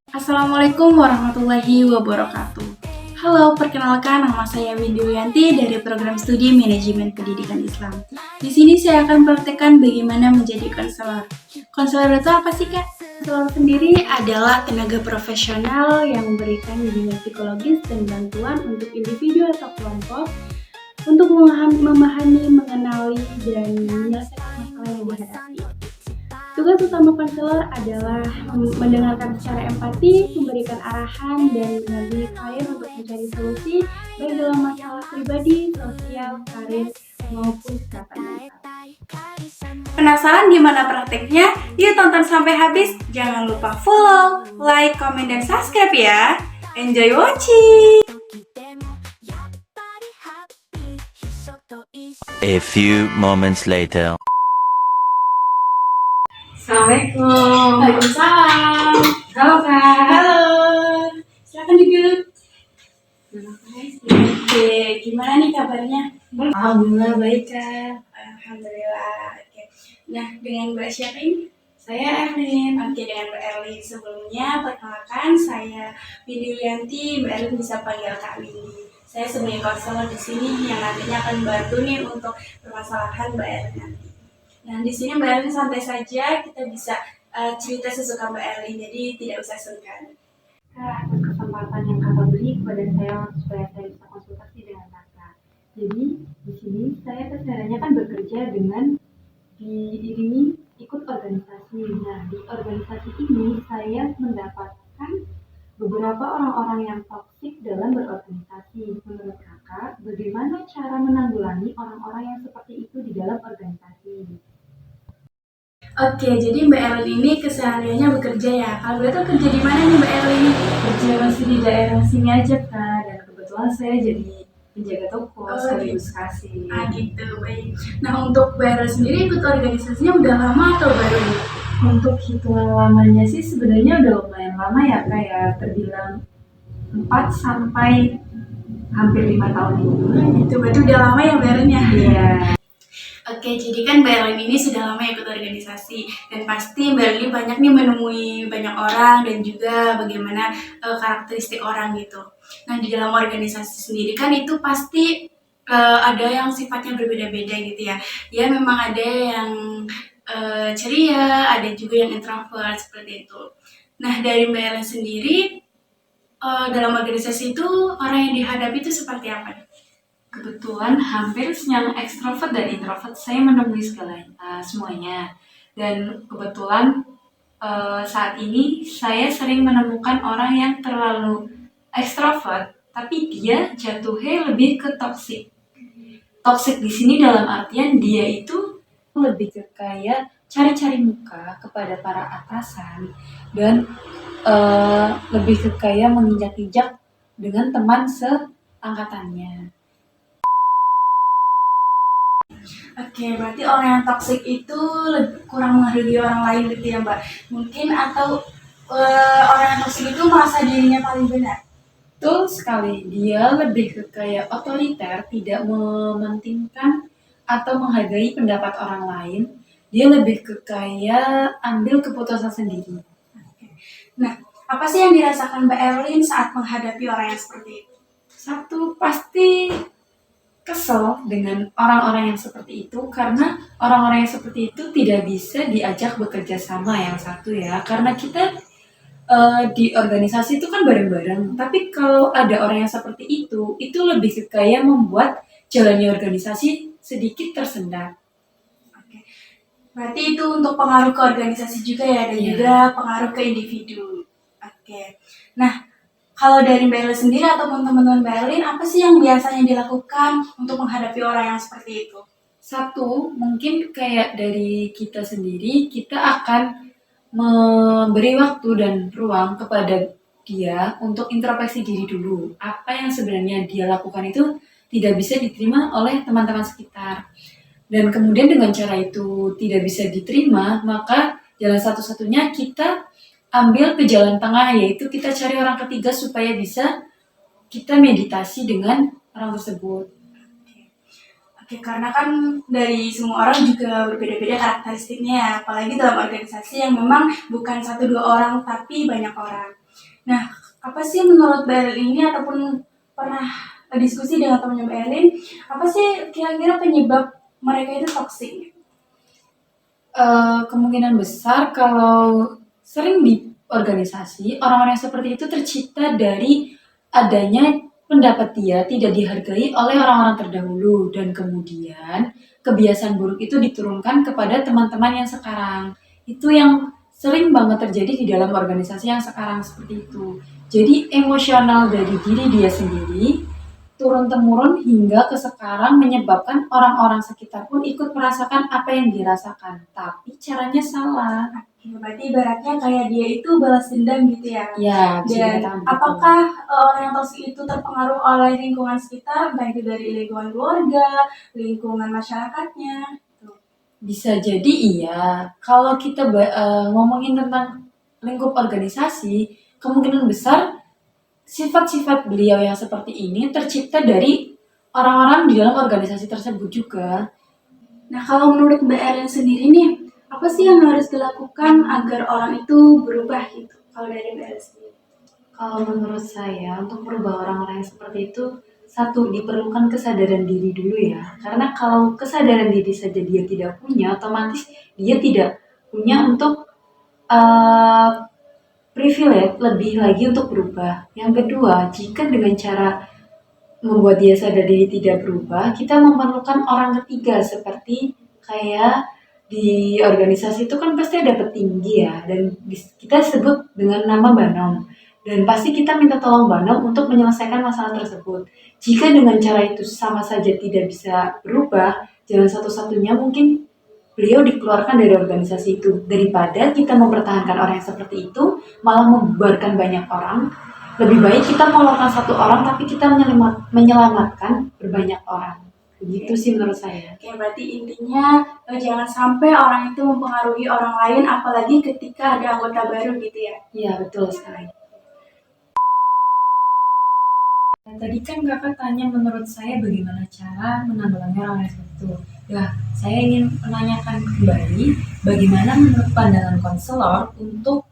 Assalamualaikum warahmatullahi wabarakatuh. Halo, perkenalkan nama saya Windy Wiyanti dari program studi Manajemen Pendidikan Islam. Di sini saya akan praktekkan bagaimana menjadi konselor. Konselor itu apa sih, Kak? Konselor sendiri adalah tenaga profesional yang memberikan bimbingan psikologis dan bantuan untuk individu atau kelompok untuk memahami, mengenali, dan menyelesaikan masalah yang dihadapi. Tugas utama konselor adalah mendengarkan secara empati, memberikan arahan, dan mendampingi klien untuk mencari solusi baik dalam masalah pribadi, sosial, karir, maupun kesehatan mental. Penasaran gimana prakteknya? Yuk tonton sampai habis. Jangan lupa follow, like, komen, dan subscribe ya. Enjoy watching! A few moments later. Assalamualaikum. Waalaikumsalam. Halo Kak. Halo. Silakan duduk. Oke, gimana nih kabarnya? Alhamdulillah baik Kak. Alhamdulillah. Oke. Nah, dengan Mbak siapa ini? Saya Erlin. Oke, dengan Mbak Erlin. Sebelumnya, perkenalkan saya Windy Wiyanti. Mbak Erlin bisa panggil Kak Windy. Saya sebagai konselor di sini yang nantinya akan bantu nih untuk permasalahan Mbak Erlin nanti. Nah, di sini Mbak Erlin santai saja, kita bisa cerita sesuka Mbak Erlin, jadi tidak usah sungkan. Kak, atas kesempatan yang Kakak beri kepada saya supaya saya bisa konsultasi dengan Kakak. Jadi, di sini saya kesehariannya kan bekerja dengan diiringi ikut organisasi. Nah, di organisasi ini saya mendapatkan beberapa orang-orang yang toksik dalam berorganisasi. Menurut Kakak, bagaimana cara menanggulangi orang-orang yang seperti itu di dalam organisasi? Oke, jadi Mbak Erlin ini kesehariannya bekerja ya. Kalau boleh tahu kerja di mana nih Mbak Erlin ini? Kerja masih di daerah sini aja Kak, dan kebetulan saya jadi penjaga toko sekaligus Gitu. kasir. Gitu, baik. Nah, untuk Mbak Erlin sendiri ikut organisasinya udah lama atau baru nih? Untuk hitungan lamanya sih sebenarnya udah lumayan lama ya Kak ya, terbilang 4 sampai hampir 5 tahun ini. Gitu, berarti udah lama ya Mbak Erlin ya? Iya. Oke, jadi kan Mbak Erlin ini sudah lama ikut organisasi dan pasti Mbak Erlin banyak nih menemui banyak orang dan juga bagaimana karakteristik orang gitu. Nah, di dalam organisasi sendiri kan itu pasti ada yang sifatnya berbeda-beda gitu ya. Ya memang ada yang ceria, ada juga yang introvert seperti itu. Nah, dari Mbak Erlin sendiri dalam organisasi itu orang yang dihadapi itu seperti apa nih? Kebetulan hampir yang ekstrovert dan introvert saya menemui semuanya. Dan kebetulan saat ini saya sering menemukan orang yang terlalu ekstrovert, tapi dia jatuhnya lebih ke toxic. Toxic di sini dalam artian dia itu lebih ke kayak cari-cari muka kepada para atasan dan lebih ke kayak menginjak-injak dengan teman seangkatannya. Oke, berarti orang yang toksik itu kurang menghargai orang lain gitu ya Mbak? Mungkin atau orang yang toksik itu merasa dirinya paling benar? Betul sekali, dia lebih ke kayak otoriter, tidak mementingkan atau menghargai pendapat orang lain. Dia lebih ke kayak ambil keputusan sendiri. Nah, apa sih yang dirasakan Mbak Erlin saat menghadapi orang yang seperti itu? Satu, pasti kesel dengan orang-orang yang seperti itu karena orang-orang yang seperti itu tidak bisa diajak bekerja sama yang satu ya, karena kita di organisasi itu kan bareng-bareng. Tapi kalau ada orang yang seperti itu lebih ke kayak membuat jalannya organisasi sedikit tersendat. Oke, berarti itu untuk pengaruh ke organisasi juga ya, dan Iya. juga pengaruh ke individu. Oke, nah kalau dari Mbak Erlin sendiri ataupun teman-teman Mbak Erlin, apa sih yang biasanya dilakukan untuk menghadapi orang yang seperti itu? Satu, mungkin kayak dari kita sendiri, kita akan memberi waktu dan ruang kepada dia untuk introspeksi diri dulu. Apa yang sebenarnya dia lakukan itu tidak bisa diterima oleh teman-teman sekitar. Dan kemudian dengan cara itu tidak bisa diterima, maka jalan satu-satunya kita ambil ke jalan tengah, yaitu kita cari orang ketiga supaya bisa kita meditasi dengan orang tersebut. Oke, karena kan dari semua orang juga berbeda-beda karakteristiknya ya, apalagi dalam organisasi yang memang bukan satu dua orang tapi banyak orang. Nah, apa sih menurut Mbak Erlin ini ataupun pernah diskusi dengan temannya Mbak Erlin, apa sih kira-kira penyebab mereka itu toksik? Kemungkinan besar kalau sering di organisasi, orang-orang seperti itu tercipta dari adanya pendapat dia tidak dihargai oleh orang-orang terdahulu dan kemudian kebiasaan buruk itu diturunkan kepada teman-teman yang sekarang. Itu yang sering banget terjadi di dalam organisasi yang sekarang seperti itu. Jadi emosional dari diri dia sendiri turun-temurun hingga ke sekarang menyebabkan orang-orang sekitar pun ikut merasakan apa yang dirasakan. Tapi caranya salah. Berarti ibaratnya kayak dia itu balas dendam gitu ya. Ya, bisa Dan dikatakan begitu. apakah orang yang toksik itu terpengaruh oleh lingkungan sekitar, baik itu dari lingkungan keluarga, lingkungan masyarakatnya? Bisa jadi iya. Kalau kita ngomongin tentang lingkup organisasi, kemungkinan besar sifat-sifat beliau yang seperti ini tercipta dari orang-orang di dalam organisasi tersebut juga. Nah, kalau menurut Mbak Erin sendiri nih, apa sih yang harus dilakukan agar orang itu berubah gitu? Kalau dari Mbak Erin sendiri. Kalau menurut saya, untuk merubah orang-orang yang seperti itu, satu, diperlukan kesadaran diri dulu ya. Karena kalau kesadaran diri saja dia tidak punya, otomatis dia tidak punya untuk privilege lebih lagi untuk berubah. Yang kedua, jika dengan cara membuat dia sadar diri tidak berubah, kita memerlukan orang ketiga seperti kayak di organisasi itu kan pasti ada petinggi ya, dan kita sebut dengan nama Banom. Dan pasti kita minta tolong Banom untuk menyelesaikan masalah tersebut. Jika dengan cara itu sama saja tidak bisa berubah, jalan satu-satunya mungkin beliau dikeluarkan dari organisasi itu. Daripada kita mempertahankan orang yang seperti itu, malah membubarkan banyak orang, lebih baik kita mengeluarkan satu orang tapi kita menyelamatkan berbanyak orang. Begitu sih menurut saya. Oke, berarti intinya jangan sampai orang itu mempengaruhi orang lain, apalagi ketika ada anggota baru gitu ya. Iya, betul sekali. Tadi kan kakak tanya menurut saya bagaimana cara menanggulangi orang yang seperti itu. Ya, saya ingin menanyakan kembali bagaimana menurut pandangan konselor untuk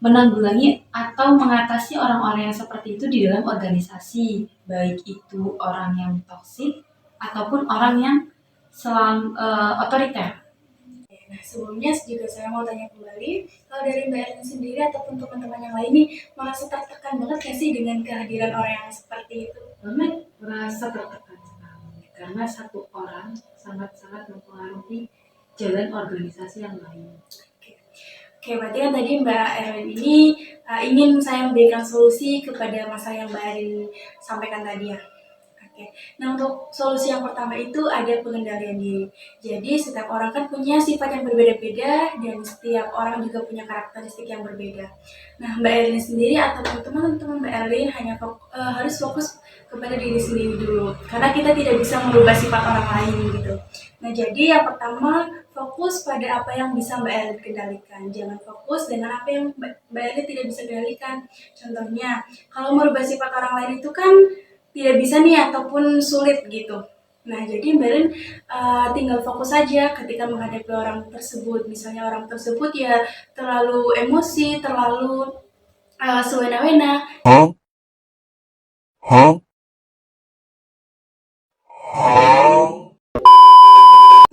menanggulangi atau mengatasi orang-orang yang seperti itu di dalam organisasi, baik itu orang yang toksik ataupun orang yang otoriter. Nah, sebelumnya juga saya mau tanya kembali, kalau dari Mbak Erin sendiri ataupun teman-teman yang lain nih, merasa tertekan banget gak sih dengan kehadiran orang yang seperti itu? Banget merasa tertekan sekali karena satu orang sangat-sangat mempengaruhi jalan organisasi yang lain. Oke, berarti kan tadi Mbak Erin ini ingin saya memberikan solusi kepada masalah yang Mbak Erin sampaikan tadi ya. Oke. Nah, untuk solusi yang pertama itu ada pengendalian diri. Jadi setiap orang kan punya sifat yang berbeda-beda dan setiap orang juga punya karakteristik yang berbeda. Nah, Mbak Erlin sendiri atau teman-teman Mbak Erlin hanya harus fokus kepada diri sendiri dulu, karena kita tidak bisa merubah sifat orang lain gitu. Nah, jadi yang pertama fokus pada apa yang bisa Mbak Erlin kendalikan. Jangan fokus dengan apa yang Mbak Erlin tidak bisa kendalikan. Contohnya, kalau merubah sifat orang lain itu kan tidak bisa nih ataupun sulit gitu. Nah, jadi Mbak Erin tinggal fokus saja ketika menghadapi orang tersebut. Misalnya orang tersebut ya terlalu emosi, terlalu sewena-wena.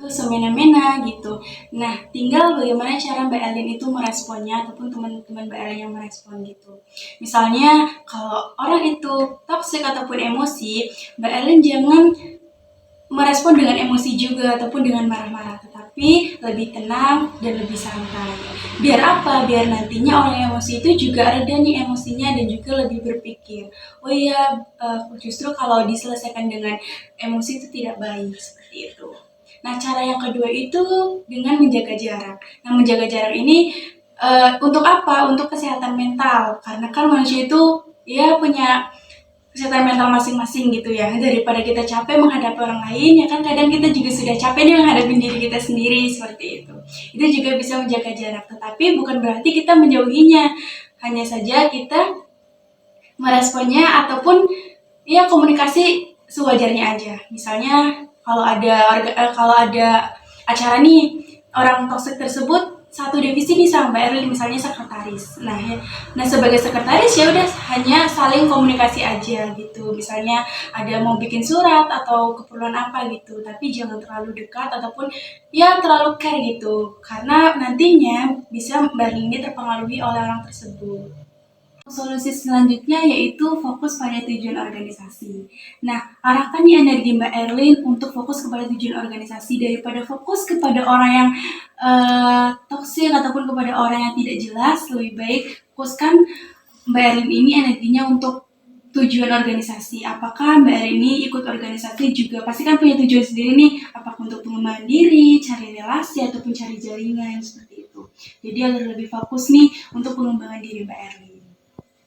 Itu semena-mena gitu. Nah, tinggal bagaimana cara Mbak Elin itu meresponnya ataupun teman-teman Mbak Elin yang merespon gitu. Misalnya kalau orang itu toksik ataupun emosi, Mbak Elin jangan merespon dengan emosi juga ataupun dengan marah-marah, tetapi lebih tenang dan lebih santai. Biar apa? Biar nantinya orang emosi itu juga reda nih emosinya dan juga lebih berpikir, oh iya justru kalau diselesaikan dengan emosi itu tidak baik, seperti itu. Nah, cara yang kedua itu dengan menjaga jarak. Nah, menjaga jarak ini untuk apa? Untuk kesehatan mental, karena kan manusia itu ya punya kesehatan mental masing-masing gitu ya. Daripada kita capek menghadapi orang lain, ya kan kadang kita juga sudah capek nih menghadapi diri kita sendiri, seperti itu. Itu juga bisa menjaga jarak, tetapi bukan berarti kita menjauhinya. Hanya saja kita meresponnya ataupun ya komunikasi sewajarnya aja. Misalnya kalau ada acara nih, orang toksik tersebut satu divisi nih sama Mbak Erlin, misalnya sekretaris. Nah sebagai sekretaris ya udah hanya saling komunikasi aja gitu. Misalnya ada mau bikin surat atau keperluan apa gitu, tapi jangan terlalu dekat ataupun ya terlalu care gitu, karena nantinya bisa Mbak Erlin ini terpengaruhi oleh orang tersebut. Solusi selanjutnya yaitu fokus pada tujuan organisasi. Nah, arahkan nih energi Mbak Erlin untuk fokus kepada tujuan organisasi daripada fokus kepada orang yang toksik ataupun kepada orang yang tidak jelas. Lebih baik fokuskan Mbak Erlin ini energinya untuk tujuan organisasi. Apakah Mbak Erlin ini ikut organisasi juga pasti kan punya tujuan sendiri nih, apakah untuk pengembangan diri, cari relasi ataupun cari jaringan seperti itu. Jadi agar lebih fokus nih untuk pengembangan diri Mbak Erlin.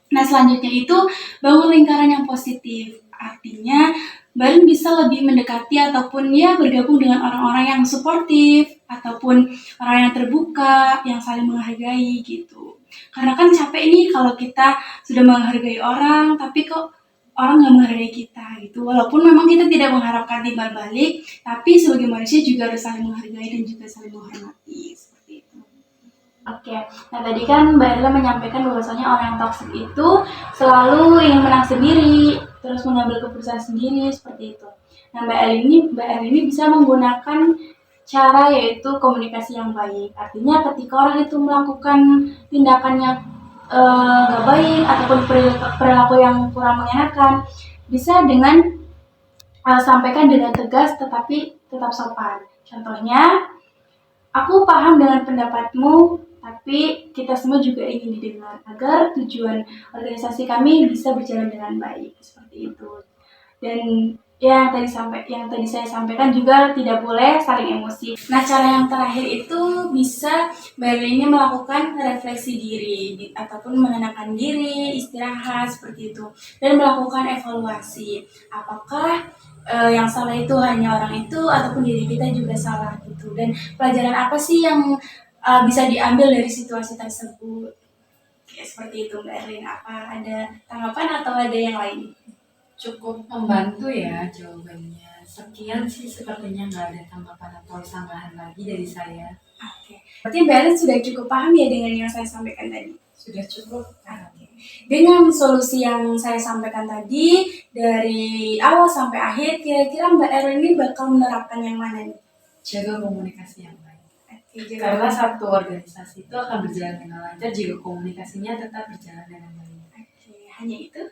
Nah, selanjutnya itu bangun lingkaran yang positif. Artinya, Mbak Erlin bisa lebih mendekati ataupun ya bergabung dengan orang-orang yang suportif ataupun orang yang terbuka, yang saling menghargai gitu. Karena kan capek nih kalau kita sudah menghargai orang, tapi kok orang nggak menghargai kita gitu. Walaupun memang kita tidak mengharapkan timbal balik, tapi sebagai manusia juga harus saling menghargai dan juga saling menghormati. Oke, nah tadi kan Mbak Erla menyampaikan bahwasanya orang yang toksik itu selalu ingin menang sendiri, terus mengambil keputusan sendiri seperti itu. Nah Mbak Erla ini bisa menggunakan cara yaitu komunikasi yang baik. Artinya ketika orang itu melakukan tindakan yang nggak baik ataupun perilaku yang kurang mengenakan, bisa dengan sampaikan dengan tegas tetapi tetap sopan. Contohnya, aku paham dengan pendapatmu, tapi kita semua juga ingin didengar agar tujuan organisasi kami bisa berjalan dengan baik seperti itu. Dan yang tadi saya sampaikan juga tidak boleh saling emosi. Nah, cara yang terakhir itu bisa Mbak Erlin ini melakukan refleksi diri ataupun menenangkan diri, istirahat seperti itu, dan melakukan evaluasi. Apakah yang salah itu hanya orang itu ataupun diri kita juga salah gitu, dan pelajaran apa sih yang bisa diambil dari situasi tersebut. Kayak seperti itu Mbak Erlin. Apa ada tanggapan atau ada yang lain? Cukup membantu ya jawabannya. Sekian sih, sepertinya nggak ada tanggapan atau sanggahan lagi dari saya. Oke. Berarti Mbak Erlin sudah cukup paham ya dengan yang saya sampaikan tadi? Sudah cukup. Oke. Dengan solusi yang saya sampaikan tadi, dari awal sampai akhir, kira-kira Mbak Erlin ini bakal menerapkan yang mana nih? Jaga komunikasi yang baik. Oke, Karena satu organisasi itu akan berjalan dengan lancar jika komunikasinya tetap berjalan dengan baik. Oke, hanya itu.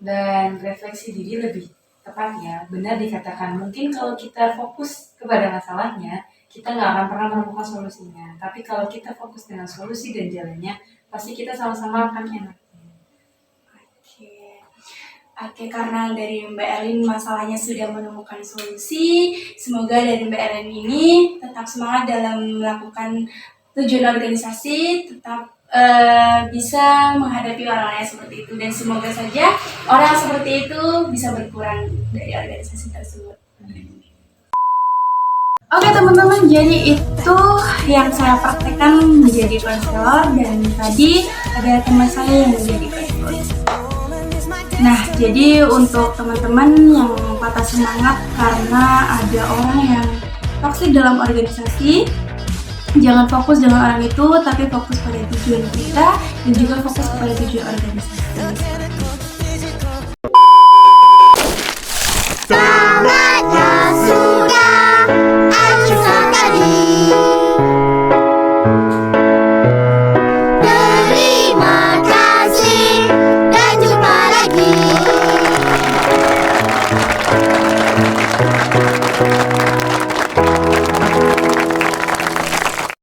Dan refleksi diri lebih tepat ya. Benar dikatakan, mungkin kalau kita fokus kepada masalahnya, kita nggak akan pernah menemukan solusinya. Tapi kalau kita fokus dengan solusi dan jalannya, pasti kita sama-sama akan enak. Oke, karena dari Mbak Erlin masalahnya sudah menemukan solusi, semoga dari Mbak Erlin ini tetap semangat dalam melakukan tujuan organisasi, tetap bisa menghadapi orang-orang seperti itu, dan semoga saja orang seperti itu bisa berkurang dari organisasi tersebut. Oke teman-teman, jadi itu yang saya praktekkan menjadi konselor, dan tadi ada teman saya yang menjadi konselor. Nah, jadi untuk teman-teman yang patah semangat karena ada orang yang toksik dalam organisasi, jangan fokus dengan orang itu, tapi fokus pada tujuan kita dan juga fokus pada tujuan organisasi. Salatnya sudah acuan tadi. Terima kasih dan jumpa lagi.